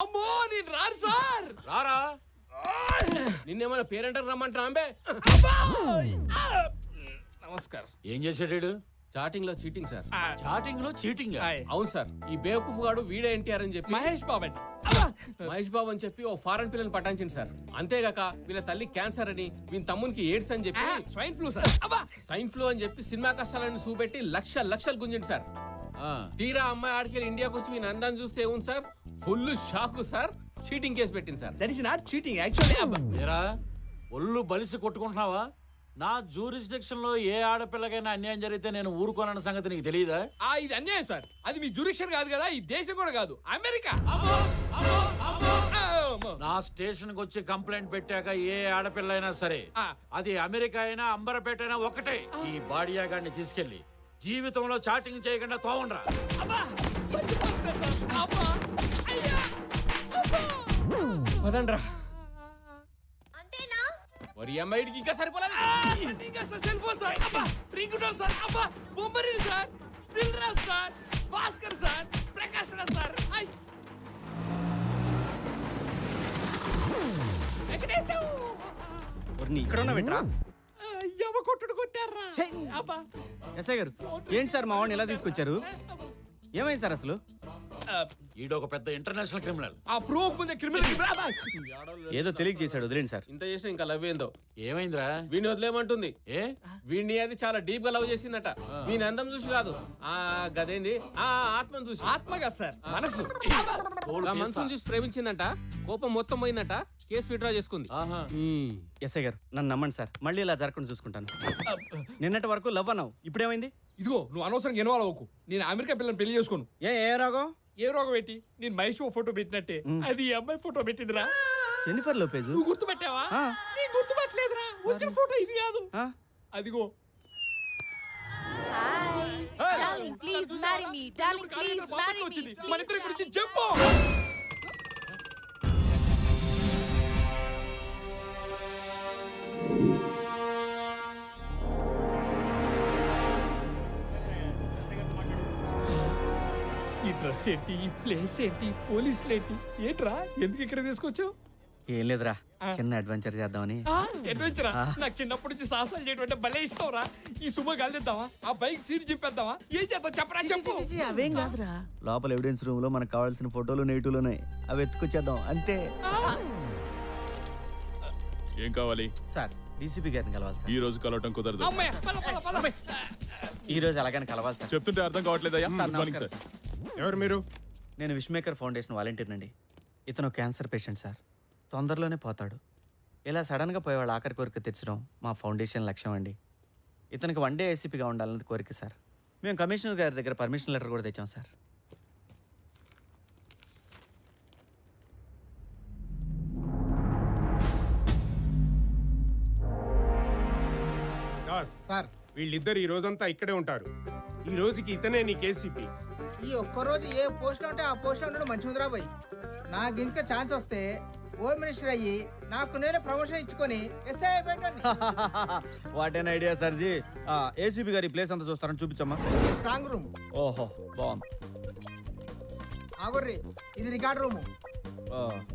అమ్మో నేను రాను సార్. రారా. నిన్నేమన్నా పేరెంటర్ రమ్మంటారా అంబే? నమస్కారం. ఏం చేసాడు? చాటింగ్ లో చీటింగ్ సార్. చాటింగ్ లో చీటింగ్? అవును సార్. ఈ బేవకూఫ్ గాడు వీడే ఎన్టీఆర్ అని చెప్పి మహేష్ బాబు మహేష్ బాబు అని చెప్పి ఓ ఫారెన్ పిల్లని పటాయించింది సార్. అంతేగాక వీళ్ళ తల్లి క్యాన్సర్ అని వీళ్ళ తమ్మునికి ఎయిడ్స్ అని చెప్పి swine flu sir. Swine flu అని చెప్పి సినిమా కష్టాలను చూపెట్టి లక్షలు గుంజింది సార్. తీరా అమ్మాయి ఆడికి ఇండియాకి వచ్చి మీ నందాన్ని చూస్తే ఏముంది sir, full shock sir. Cheating case పెట్టింది sir. That is not cheating actually. ఏరా ఒళ్ళు బలిసి కొట్టుకుంటున్నావా? నా జూరిస్డిక్షన్ లో ఏ ఆడపిల్లకైనా అన్యాయం జరిగితే నేను ఊరుకోనన్న సంగతి నీకు తెలియదా? ఇది అన్యాయం సార్. అది మీ జూరిక్షన్ కాదు కదా, ఈ దేశం కూడా కాదు, అమెరికా. నా స్టేషన్ కి వచ్చి కంప్లైంట్ పెట్టాక ఏ ఆడపిల్ల అయినా సరే, అది అమెరికా అయినా అంబరపేట అయినా ఒకటే, ఈ బాడియాగాడిని తీసుకెళ్లి జీవితంలో చాటింగ్ చేయకుండా తోవండ్రా. వదండ్రా. మరి అమ్మాయికి ఇంకా సరిపోలేదు. ఇంకా sir cell phone sir, ring tone sir, Bommari sir, Dil Raj sir, Bhaskar sir, Prakash Raj sir. ఇక్కడ ఉన్నావేంట్రా? కొట్టుడు కొట్టారా? ఎస్ఐ గారు ఏంటి సార్ మా వాడిని ఎలా తీసుకొచ్చారు? ఏమైంది సార్ అసలు? ఈడొక పెద్ద ఇంటర్నేషనల్ క్రిమినల్. ఆ ప్రూఫ్ ముందే క్రిమినల్ ఏదో తెలియక చేశాడు, వదిలేండి సార్. ఇంత చేసినా ఇంకా లవ్ ఏందో. ఏమైందిరా? వీడిని వదిలేమంటుంది. ఏ వీడిని అది చాలా డీప్ గా లవ్ చేసిందట. వీని అందం చూసి కాదు, ఆ గదేంది ఆత్మను చూసి. ఆత్మగా సార్, మనసు. మనసును చూసి ప్రేమించిందంట. కోపం మొత్తం పోయిందట. కేసు విత్డ్రా చేసుకుంది. ఎస్ఐ గారు నన్ను నమ్మండి సార్, మళ్ళీ ఇలా జరగకుండా చూసుకుంటాను. నిన్నటి వరకు లవ్ అన్నావు, ఇప్పుడేమైంది? ఇదిగో నువ్వు అనవసరంగా ఇన్వాల్వ్ అవ్వకు. నేను అమెరికా పిల్లని పెళ్లి చేసుకోను. ఏ రాగం? ఏ రోగం పెట్టి నేను మహేష్ ఫోటో పెట్టినట్టే అది ఈ అమ్మాయి ఫోటో పెట్టిందిరా. Jennifer Lopez. నువ్వు గుర్తుపెట్టావా? నేను గుర్తుపట్టలేదురా. వచ్చిన ఫోటో ఇది కాదు, అదిగో. Darling, please marry me. Darling, please marry me. మన ఇద్దరి గురించి చెప్పు. ఈ డ్రెస్ ఏంటి, ఈ ప్లేస్ ఏంటి, పోలీసులు ఏంటి, ఏంట్రా ఎందుకు ఇక్కడ తీసుకొచ్చావు? ఏం లేదురా, చిన్న అడ్వెంచర్ చేద్దామని. అడ్వెంచరా? నాకు చిన్నప్పటి నుంచి సాహసాలు చేయడం అంటే భలే ఇష్టం రా. ఈ సుమ గాలిద్దామా, ఆ బైక్ సీట్ చెప్పేద్దామా, ఏం చేద్దాం చెప్పరా? చెప్పు. అవేం కాదురా, లోపల ఎవిడెన్స్ రూమ్ లో మనకు కావాల్సిన ఫోటోలు నెగిటివ్లు ఉన్నాయి, అవి ఎత్తుకొచ్చేద్దాం అంతే. ఏం కావాలి సార్? డీసీపీ గారిని కలవాలి సార్. ఈ రోజు కలవటం కుదరదు. ఈ రోజు అలాగని కలవాలి సార్. చెప్తుంటే అర్థం కావట్లేదయ్యా. సార్. ఎవరు మీరు? నేను విష్మేకర్ ఫౌండేషన్ వాలంటీర్ నండి. ఇతను క్యాన్సర్ పేషెంట్ సార్, తొందరలోనే పోతాడు. ఇలా సడన్గా పోయేవాళ్ళు ఆఖరి కోరిక తెచ్చడం మా ఫౌండేషన్ లక్ష్యం అండి. ఇతనికి వన్ డే ఏసీపీగా ఉండాలన్నది కోరిక సార్. మేము కమిషనర్ గారి దగ్గర పర్మిషన్ లెటర్ కూడా తెచ్చాం సార్. సార్ వీళ్ళిద్దరు ఈ రోజంతా ఇక్కడే ఉంటారు. ఈ రోజుకి ఇతనే నీ కేసీపీ. ఈ ఒక్కరోజు ఏ పోస్ట్ ఉంటే ఆ పోస్ట్ ఉండడం మంచిదిరా బాయ్. నాకు ఇంకా ఛాన్స్ వస్తే హోమ్ మినిస్టర్ అయ్యి నాకు నేను ప్రమోషన్ ఇచ్చుకొని ఎస్ఐ పెట్టండి. What an idea sir ji. ACP గారి ప్లేస్ అంతా చూస్తారని చూపించమ్మా. ఈ స్ట్రాంగ్ రూమ్. ఓహో బాగుంది. ఆగొర్రి, ఇది రికార్డ్ రూము,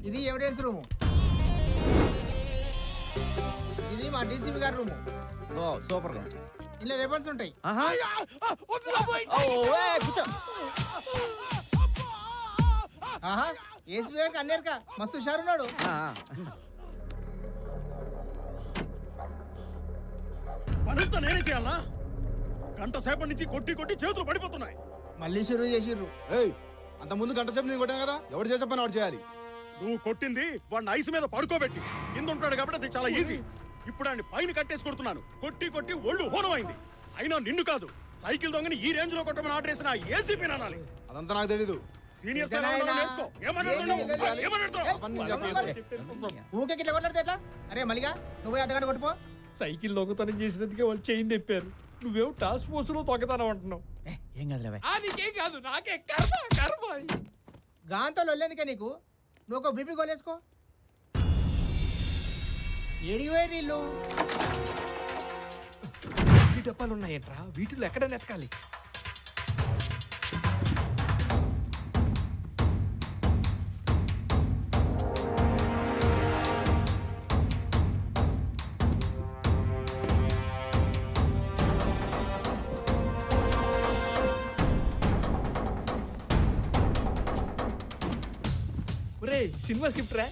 ఇది ఎవిడెన్స్ రూము, ఇది మా డీసీపీ గారి రూము. సూపర్ గా. ఇలా వెపన్స్ ఉంటాయి. ఏసీపీ గారికి అన్నేరుక మస్తు హుషారున్నాడు. పనంతా నేనే చేయాలా? గంట సేపటి నుంచి కొట్టి కొట్టి చేతులు పడిపోతున్నాయి. మళ్ళీ షురూ చేసిర్రు. అంత ముందు గంట సేపు నేను కొట్టాను కదా, ఎవరు చేసే పని వాడు చేయాలి. నువ్వు కొట్టింది వాడిని ఐస్ మీద పడుకోబెట్టి, కింద ఉంటాడు కాబట్టి అది చాలా ఈజీ. ఇప్పుడు ఆయన పైన కట్టేసి కొడుతున్నాను. కొట్టి కొట్టి ఒళ్ళు హోనమైంది. అయినా నిన్ను కాదు, సైకిల్ దొంగని ఈ రేంజ్ లో కొట్టమని ఆర్డర్ చేసిన ఏసీపీ అనాలి. అదంతా నాకు తెలీదు. సీనియర్ ఊకే ఇట్లా కొట్లాడితే ఎట్లా? అరే మలిగా నువ్వు అద్దగంట కొట్టుపో. సైకిల్ దొంగతనం చేసినందుకే వాళ్ళు చైన్ తెప్పారు. నువ్వేమో టాస్క్ ఫోర్స్ లో దొంగతనం అంటున్నావు. ఏం కాదులే. నీకేం కాదు, నాకే కర్మ కర్మ. గాంతో లొల్లేందుకే నీకు? నువ్వు ఒక బీపీ గోలేసుకో. ఏడివే నీళ్ళు డబ్బాలు ఉన్నాయంట్రా, వీటిలో ఎక్కడ నెతకాలి? ఒరే సినిమా స్క్రిప్ట్ రా.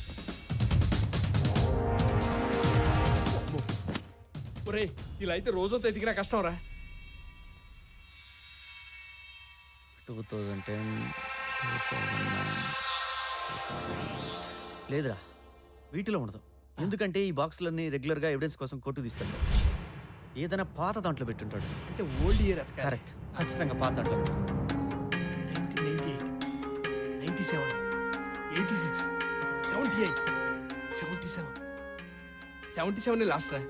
ఒరే ఇలా అయితే రోజంతా ఎదిగినా కష్టం రా. 2010 2009 లేదురా, వీటిలో ఉండదు. ఎందుకంటే ఈ బాక్సులన్నీ రెగ్యులర్గా ఎవిడెన్స్ కోసం కోర్టు తీసుకెళ్తాడు. ఏదైనా పాత దాంట్లో పెట్టుంటాడు. అంటే ఓల్డ్ ఇయర్ అతక. కరెక్ట్, ఖచ్చితంగా పాత దాంట్లో. 1998 97 86 78 77 77 లాస్ట్ రా.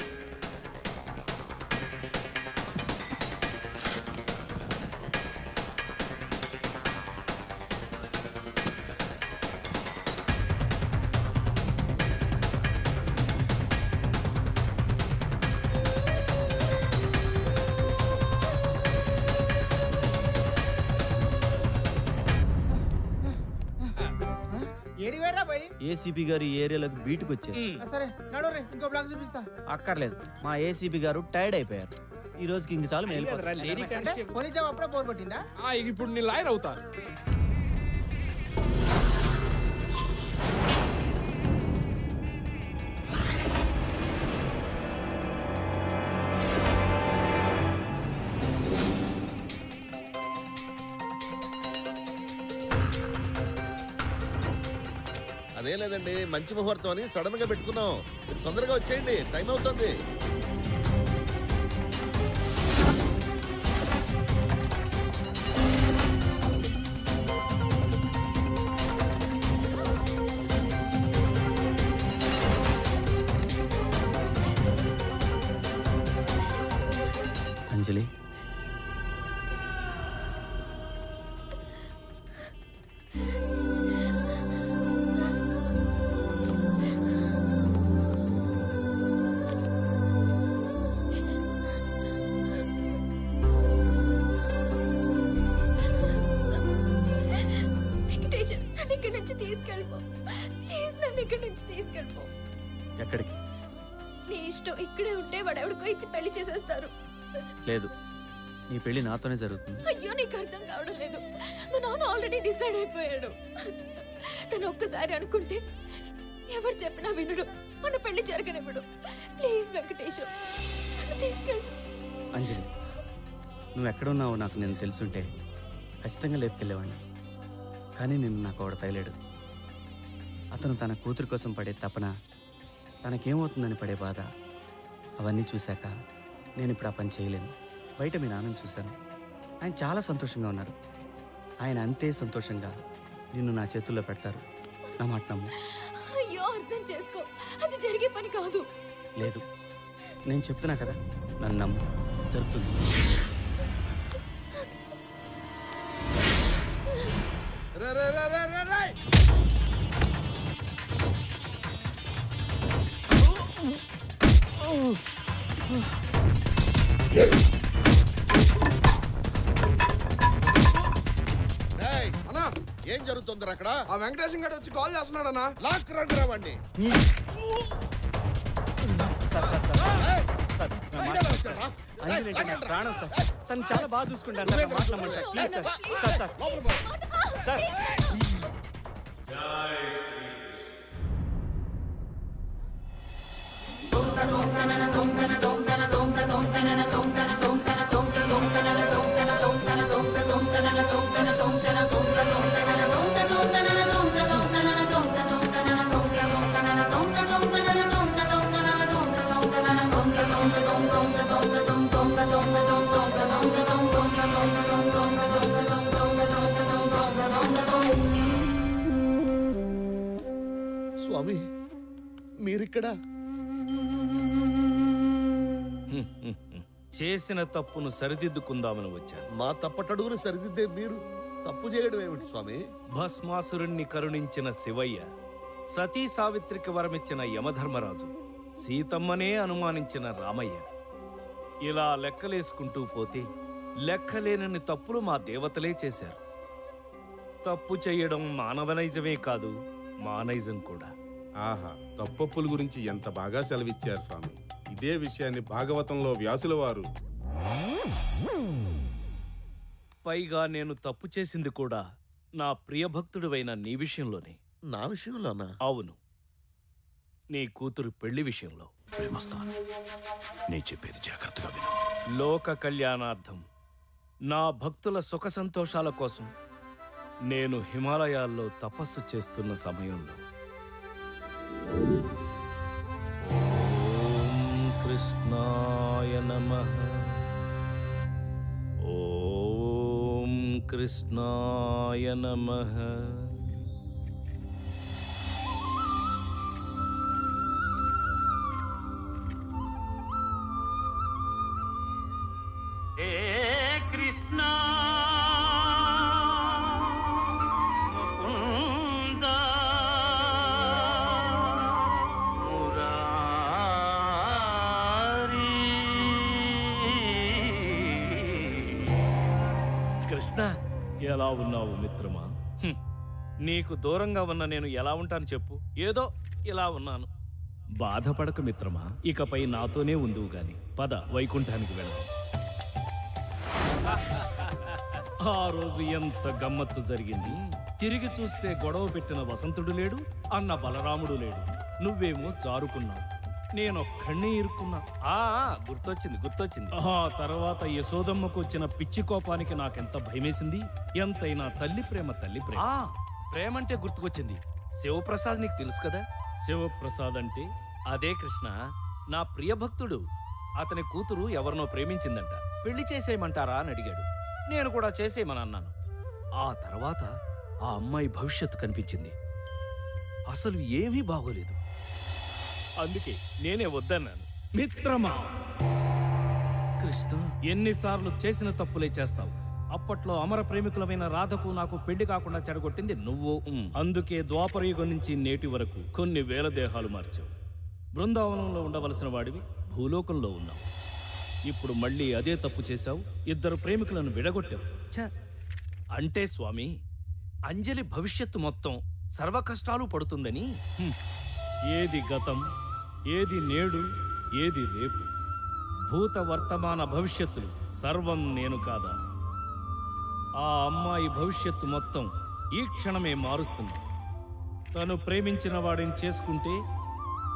ఏడివేరా పోయి ఏసీపీ గారు ఈ ఏరియాలోకి బీటుకు వచ్చారు. సరే నడు రే, ఇంకో బ్లాక్ చూపిస్తా. అక్కర్లేదు, మా ఏసీపీ గారు టైర్డ్ అయిపోయారు. ఈ రోజుకి ఇంక చాలు మేలుకోవాలి. Lady constable. పోలీస్ జాబ్ అప్పుడే బోర్ కొట్టిందా? ఇప్పుడు నేను లాయర్ అవుతా. అదే లేదండి, మంచి ముహూర్తం అని సడన్ గా పెట్టుకున్నాం. మీరు తొందరగా వచ్చేయండి, టైం అవుతుంది. అంజలి, ఇక్కడి నుంచి తీసుకెళ్ళిపో ప్లీజ్, నన్ను ఇక్కడి నుంచి తీసుకెళ్ళిపో. ఎక్కడికి? నీ ఇష్టం. ఇక్కడే ఉంటే వాడు ఎవడికో ఇచ్చి పెళ్లి చేసేస్తారు. లేదు, నీ పెళ్లి నాతోనే జరుగుతుంది. అయ్యో నీకు అర్థం కావడం లేదు. మా నాన్న ఆల్రెడీ డిసైడ్ అయిపోయాడు. తను ఒక్కసారి అనుకుంటే ఎవరు చెప్పినా వినడు. మన పెళ్లి జరగనివ్వడు. ప్లీజ్ వెంకటేశం, నన్ను తీసుకెళ్ళు. అంజలి, నువ్వు ఎక్కడున్నావో నాకు నేను తెలుసుంటే ఖచ్చితంగా లేపుకెళ్ళేవాడిని. కానీ నిన్ను నాకు ఒకడు తగిలేడు. అతను తన కూతురు కోసం పడే తపన, తనకేమవుతుందని పడే బాధ, అవన్నీ చూశాక నేను ఇప్పుడు ఆ పని చేయలేను. బయట మీ నాన్నని చూశాను, ఆయన చాలా సంతోషంగా ఉన్నారు. ఆయన అంతే సంతోషంగా నిన్ను నా చేతుల్లో పెడతారు. నా మాట నమ్ము. అయ్యో అర్థం చేసుకో, అది జరిగే పని కాదు. లేదు, నేను చెప్తున్నా కదా, నన్ను నమ్ము, జరుగుతుంది. అన్నా ఏం జరుగుతుంది అక్కడ? ఆ వెంకటేశం గారు వచ్చి కాల్ చేస్తున్నాడు అన్నా. లాక్ రండి రావండి. అంజలి అంటే నాకు ప్రాణం సార్. తను చాలా బాగా చూసుకుంటాను సార్. నా మాట నమ్మండి sir, please sir. Sir sir sir స్వామి, మీరిక్కడ? చేసిన తప్పును సరిదిద్దుకుందామని వచ్చాను. మా తప్పటడుగును సరిదిద్దే మీరు తప్పు చేయడం ఏమిటి స్వామి? భస్మాసురుణ్ణి కరుణించిన శివయ్య, సతీ సావిత్రికి వరమిచ్చిన యమధర్మరాజు, సీతమ్మనే అనుమానించిన రామయ్య, ఇలా లెక్కలేసుకుంటూ పోతే లెక్కలేనన్ని తప్పులు మా దేవతలే చేశారు. తప్పు చేయడం మానవ నైజమే కాదు, మానైజం కూడా. ఆహా, తప్పప్పుల గురించి ఎంత బాగా సెలవిచ్చారు స్వామి. ఇదే విషయాన్ని భాగవతంలో వ్యాసుల వారు. పైగా నేను తప్పు చేసింది కూడా నా ప్రియభక్తుడివైన నీ విషయంలోనే. నా విషయంలోనా? అవును, నీ కూతురు పెళ్లి విషయంలో. ప్రేమస్థానం, నేను చెప్పేది జాగ్రత్తగా విను. లోక కళ్యాణార్థం నా భక్తుల సుఖ సంతోషాల కోసం నేను హిమాలయాల్లో తపస్సు చేస్తున్న సమయంలో ఓం కృష్ణాయ నమః, ఓం కృష్ణాయ నమః. కృష్ణ, ఎలా ఉన్నావు మిత్రమా? నీకు దూరంగా ఉన్న నేను ఎలా ఉంటాను చెప్పు? ఏదో ఇలా ఉన్నాను. బాధపడక మిత్రమా, ఇకపై నాతోనే ఉందువు గాని. పద, వైకుంఠానికి వెళ్దాం. ఆ రోజు ఎంత గమ్మత్తు జరిగింది. తిరిగి చూస్తే గొడవ పెట్టిన వసంతుడు లేడు, అన్న బలరాముడు లేడు. నువ్వేమో జారుకున్నావు, నేనొక్కడినే ఇరుక్కున్నా. గుర్తొచ్చింది. ఆ తర్వాత యశోదమ్మకు వచ్చిన పిచ్చి కోపానికి నాకెంత భయమేసింది. ఎంతైనా తల్లి ప్రేమ. ప్రేమంటే గుర్తుకొచ్చింది. శివప్రసాద్ నీకు తెలుసు కదా? శివప్రసాద్ అంటే అదే కృష్ణ, నా ప్రియభక్తుడు. అతని కూతురు ఎవరినో ప్రేమించిందంట. పెళ్లి చేసేయమంటారా అని అడిగాడు. నేను కూడా చేసేయమని అన్నాను. ఆ తర్వాత ఆ అమ్మాయి భవిష్యత్తు కనిపించింది. అసలు ఏమీ బాగోలేదు. అందుకే నేనే వద్దన్నాను. మిత్రమా కృష్ణ, ఎన్నిసార్లు చేసిన తప్పులే చేస్తావు. అప్పట్లో అమర ప్రేమికులమైన రాధకు నాకు పెళ్లి కాకుండా చెడగొట్టింది నువ్వు. అందుకే ద్వాపరయుగం నుంచి నేటి వరకు కొన్ని వేల దేహాలు మార్చావు. బృందావనంలో ఉండవలసిన వాడివి భూలోకంలో ఉన్నావు. ఇప్పుడు మళ్ళీ అదే తప్పు చేశావు. ఇద్దరు ప్రేమికులను విడగొట్టావు. అంటే స్వామి, అంజలి భవిష్యత్తు మొత్తం సర్వ కష్టాలు పడుతుందని. ఏది గతం, ఏది నేడు, ఏది రేపు, భూత వర్తమాన భవిష్యత్తులు సర్వం నేను కాదా? ఆ అమ్మాయి భవిష్యత్తు మొత్తం ఈ క్షణమే మారుస్తుంది. తను ప్రేమించిన వాడిని చేసుకుంటే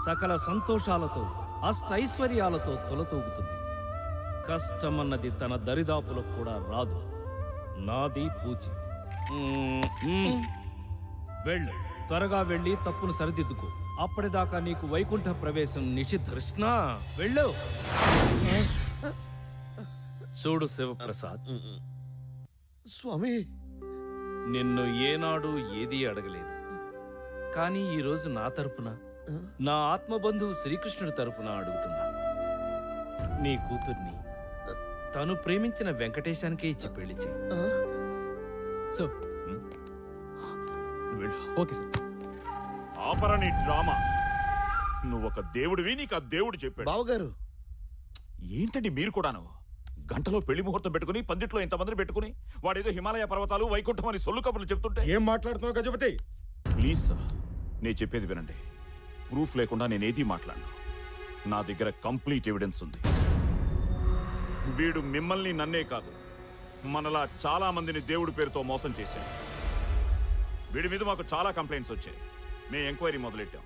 సకల సంతోషాలతో అష్టైశ్వర్యాలతో తొలతూగుతుంది. కష్టమన్నది తన దరిదాపులకు కూడా రాదు. నాది పూచి. వెళ్ళు, త్వరగా వెళ్ళి తప్పును సరిదిద్దుకో. అప్పటిదాకా నీకు వైకుంఠ ప్రవేశం నిషిద్ధ. కృష్ణ, వెళ్ళు. చూడు శివప్రసాద్, స్వామి, నిన్ను ఏనాడు ఏదీ అడగలేదు. కానీ ఈరోజు నా తరపున, నా ఆత్మబంధువు శ్రీకృష్ణుడి తరపున అడుగుతున్నా. నీ కూతుర్ని తను ప్రేమించిన వెంకటేశానికే ఇచ్చి పెళ్లి చేయి. So okay sir. ఆపరా నీ డ్రామా. నువ్వొక దేవుడివి, నీకు ఆ దేవుడు చెప్పాడు. బావగారు, ఏంటండి మీరు కూడాను? గంటలో పెళ్లి ముహూర్తం పెట్టుకుని పందిట్లో ఇంతమందిని పెట్టుకుని వాడేదో హిమాలయ పర్వతాలు వైకుంఠం అని సొల్లు కబుర్లు చెప్తుంటే ఏం మాట్లాడుతున్నావు గజపతి? ప్లీజ్ సార్, నేను చెప్పేది వినండి. ప్రూఫ్ లేకుండా నేనేది మాట్లాడను. నా దగ్గర కంప్లీట్ ఎవిడెన్స్ ఉంది. వీడు మిమ్మల్ని, నన్నే కాదు, మనలా చాలా మందిని దేవుడి పేరుతో మోసం చేశాడు. వీడి మీద మాకు చాలా కంప్లైంట్స్ వచ్చాయి. మేము ఎంక్వైరీ మొదలెట్టాం.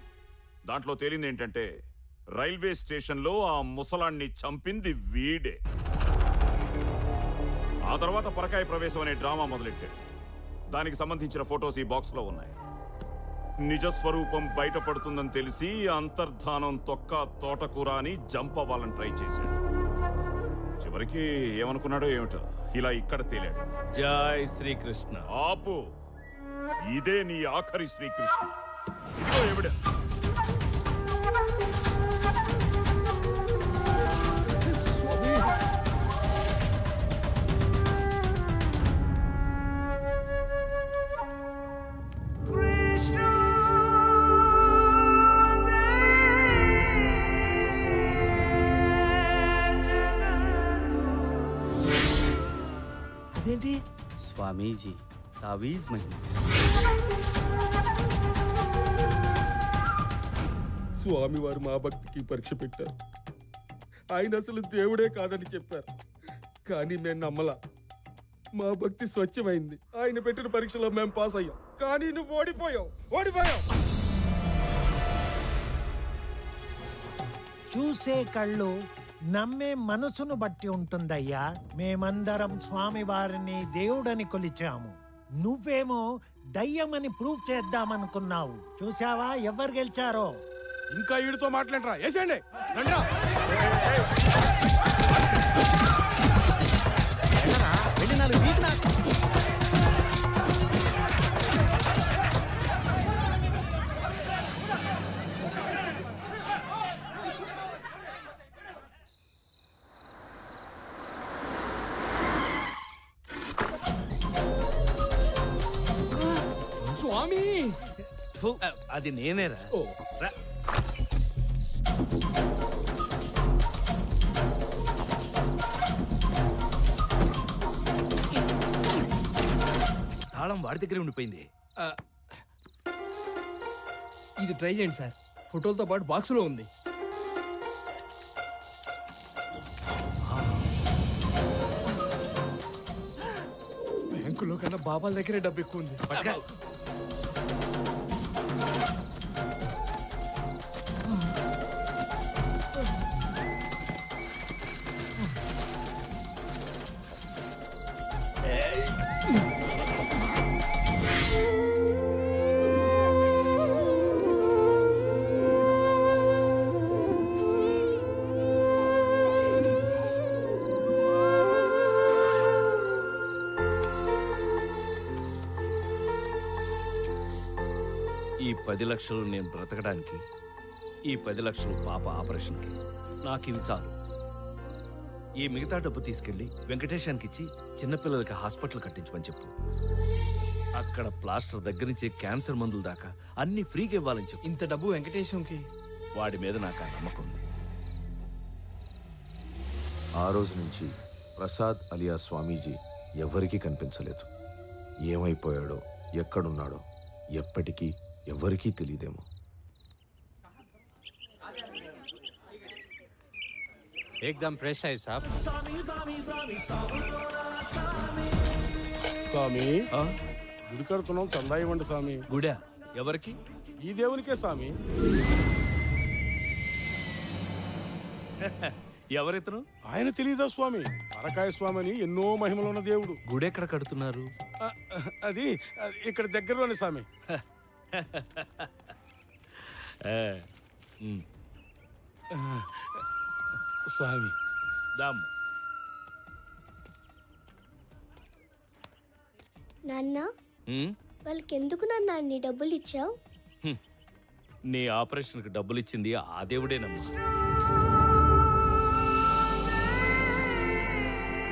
దాంట్లో తేలింది ఏంటంటే రైల్వే స్టేషన్లో ఆ ముసలాన్ని చంపింది వీడే. ఆ తర్వాత పరకాయ ప్రవేశం అనే డ్రామా మొదలెట్టాడు. దానికి సంబంధించిన ఫొటోస్ ఈ బాక్స్లో ఉన్నాయి. నిజస్వరూపం బయటపడుతుందని తెలిసి అంతర్ధానం తొక్క తోటకూర అని జంప్ అవ్వాలని ట్రై చేశాడు. చివరికి ఏమనుకున్నాడో ఏమిటో ఇలా ఇక్కడ తేలాడు. జై శ్రీకృష్ణ. ఆపు, ఇదే నీ ఆఖరి శ్రీకృష్ణ. ఇదిగో ఎవిడెన్స్. అదేంటి? స్వామీజీ తావీజ్ మహిమ. స్వామివారు మా భక్తికి పరీక్ష పెట్టారు. ఆయన అసలు దేవుడే కాదని చెప్పారు, కానీ మేము నమ్మలా. మా భక్తి స్వచ్ఛమైంది. ఆయన పెట్టిన పరీక్షలో మేము పాస్ అయ్యాం. కానీ నువ్వు ఓడిపోయావు. చూసే కళ్ళు నమ్మే మనసును బట్టి ఉంటుందయ్యా. మేమందరం స్వామి వారిని దేవుడని కొలిచాము. నువ్వేమో దయ్యమని ప్రూవ్ చేద్దామనుకున్నావు. చూసావా ఎవరు గెలిచారో? ఇంకా వీడితో మాట్లాడరా, వేసేయండి. వెళ్ళి 4 వీక్ నాకు. స్వామి ఫు, అది నేనేరా. రా. తాళం వాడి దగ్గరే ఉండిపోయింది. ఇది ట్రై చేయండి సార్, ఫోటోలతో పాటు బాక్సులో ఉంది. బ్యాంకులో కన్నా బాబాల దగ్గరే డబ్బు ఎక్కువ ఉంది. ఈ 10 లక్షలు నేను బ్రతకడానికి, ఈ 10 లక్షలు పాప ఆపరేషన్కి, నాకు ఇవి చాలు. ఈ మిగతా డబ్బు తీసుకెళ్లి వెంకటేశానికి ఇచ్చి చిన్నపిల్లలకి హాస్పిటల్ కట్టించమని చెప్పు. అక్కడ ప్లాస్టర్ దగ్గర నుంచి క్యాన్సర్ మందుల దాకా అన్ని ఫ్రీగా ఇవ్వాలని చెప్పు. ఇంత డబ్బు వెంకటేశంకి? వాడి మీద నాకు ఆ నమ్మకం ఉంది. ఆ రోజు నుంచి ప్రసాద్ అలియా స్వామీజీ ఎవ్వరికీ కనిపించలేదు. ఏమైపోయాడో, ఎక్కడున్నాడో ఎప్పటికీ ఎవ్వరికీ తెలియదేమో. एकदम फ्रेश है साहब. స్వామి, గుడి కడుతున్నాం, చందా ఇవ్వండి స్వామి. గుడా ఎవరికి? ఈ దేవునికే స్వామి. ఎవరితను? ఆయన తెలియదా స్వామి? పరకాయ స్వామి అని ఎన్నో మహిమలున్న దేవుడు. గుడి ఎక్కడ కడుతున్నారు? అది ఇక్కడ దగ్గరలోనే స్వామి. స్వామి దామ్. నాన్న, వాళ్ళకి ఎందుకు నాన్న అన్ని డబ్బులు ఇచ్చావు? నీ ఆపరేషన్కి డబ్బులు ఇచ్చింది ఆ దేవుడేనమ్మా.